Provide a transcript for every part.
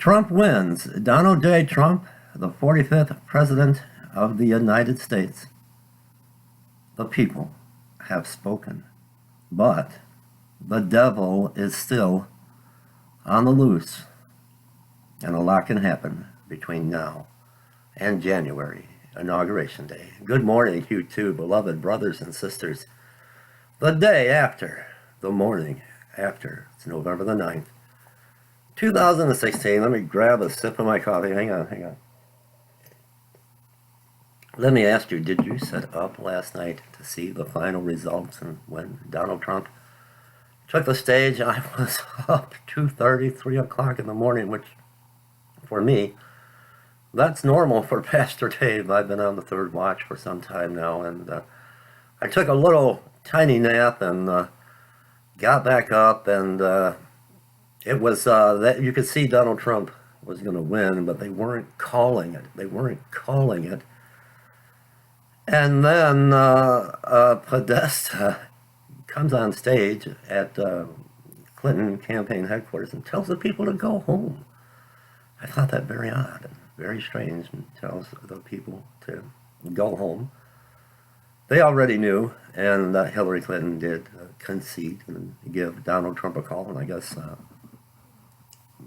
Trump wins. Donald J. Trump, the 45th President of the United States. The people have spoken. But the devil is still on the loose. And a lot can happen between now and January, Inauguration Day. Good morning, you two beloved brothers and sisters. The day after, the morning after, it's November the 9th, 2016. Let me grab a sip of my coffee. Hang on. Let me ask you, did you sit up last night to see the final results? And when Donald Trump took the stage, I was up 2:30, 3 o'clock in the morning, which for me, that's normal for Pastor Dave. I've been on the third watch for some time now, and I took a little tiny nap and got back up, and it was that you could see Donald Trump was going to win, but they weren't calling it. And then Podesta comes on stage at Clinton campaign headquarters and tells the people to go home. I thought that very odd and very strange, and tells the people to go home. They already knew, and Hillary Clinton did concede and give Donald Trump a call, and I guess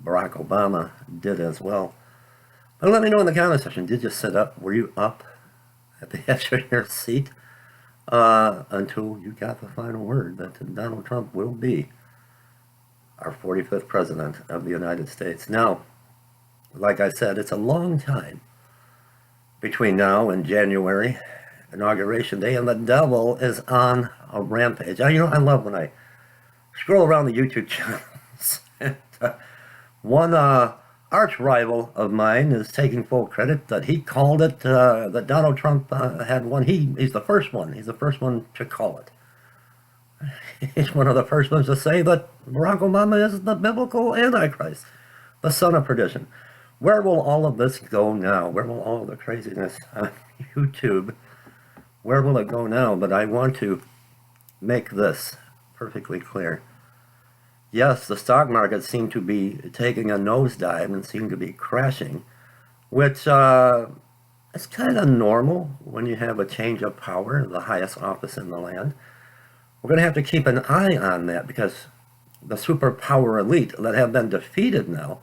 Barack Obama did as well. But let me know in the comment section, did you sit up? Were you up at the edge of your seat until you got the final word that Donald Trump will be our 45th President of the United States? Now, like I said, it's a long time between now and January, Inauguration Day, and the devil is on a rampage. I love when I scroll around the YouTube channels. And, one arch rival of mine is taking full credit that he called it, that Donald Trump had won. He's the first one. He's the first one to call it. He's one of the first ones to say that Barack Obama is the biblical Antichrist, the son of perdition. Where will all of this go now? Where will all of the craziness on YouTube, where will it go now? But I want to make this perfectly clear. Yes, the stock market seemed to be taking a nosedive and seemed to be crashing, which is kind of normal when you have a change of power, the highest office in the land. We're going to have to keep an eye on that because the superpower elite that have been defeated now,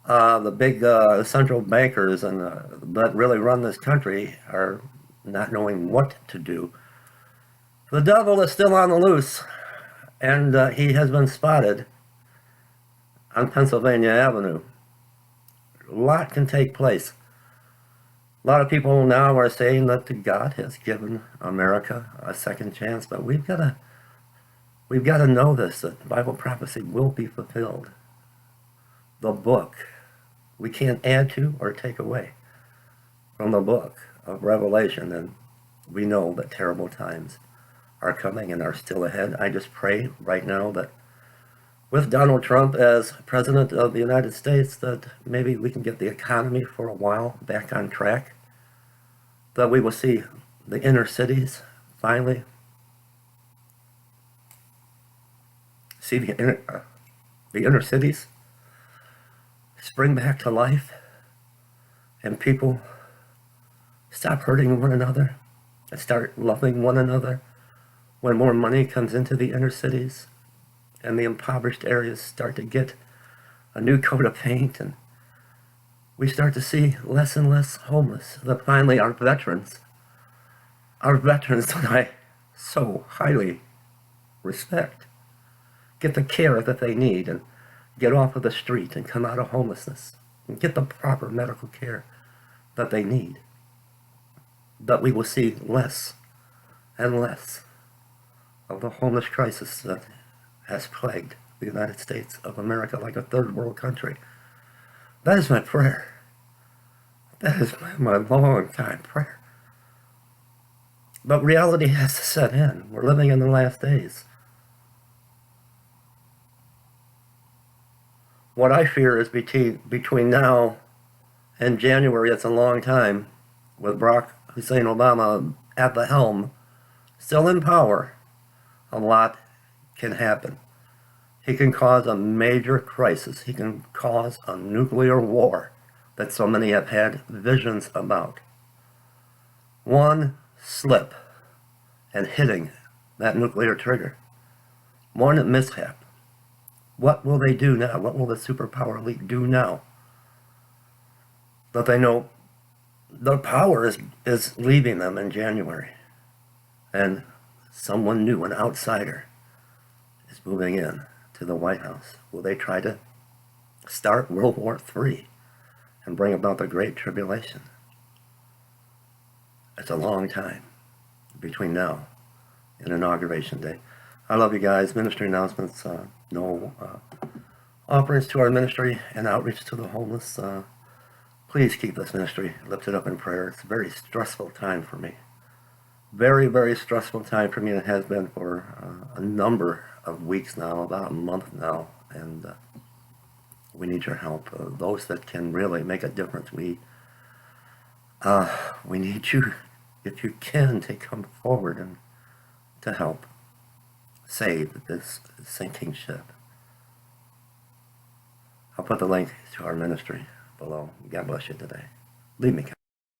the big central bankers and that really run this country, are not knowing what to do. The devil is still on the loose. And he has been spotted on Pennsylvania Avenue. A lot can take place. A lot of people now are saying that God has given America a second chance, but we've got to know this, that Bible prophecy will be fulfilled. The book, we can't add to or take away from the book of Revelation, and we know that terrible times are coming and are still ahead. I just pray right now that with Donald Trump as President of the United States, that maybe we can get the economy for a while back on track, that we will see the inner cities finally see the inner cities spring back to life, and people stop hurting one another and start loving one another. When more money comes into the inner cities and the impoverished areas start to get a new coat of paint, and we start to see less and less homeless, that finally our veterans that I so highly respect, get the care that they need and get off of the street and come out of homelessness and get the proper medical care that they need, that we will see less and less of the homeless crisis that has plagued the United States of America like a third world country. That is my prayer. That is my long time prayer. But reality has to set in. We're living in the last days. What I fear is between now and January, it's a long time, with Barack Hussein Obama at the helm, still in power, a lot can happen. He can cause a major crisis. He can cause a nuclear war that so many have had visions about. One slip and hitting that nuclear trigger. One mishap. What will they do now? What will the superpower elite do now? But they know their power is leaving them in January. And someone new, an outsider, is moving in to the White House. Will they try to start World War III and bring about the Great Tribulation? It's a long time between now and Inauguration Day. I love you guys. Ministry announcements. No offerings to our ministry and outreach to the homeless. Please keep this ministry lifted up in prayer. It's a very stressful time for me. Very, very stressful time for me. It has been for a number of weeks now, about a month now. And we need your help. Those that can really make a difference. We need you, if you can, to come forward and to help save this sinking ship. I'll put the link to our ministry below. God bless you today. Leave me.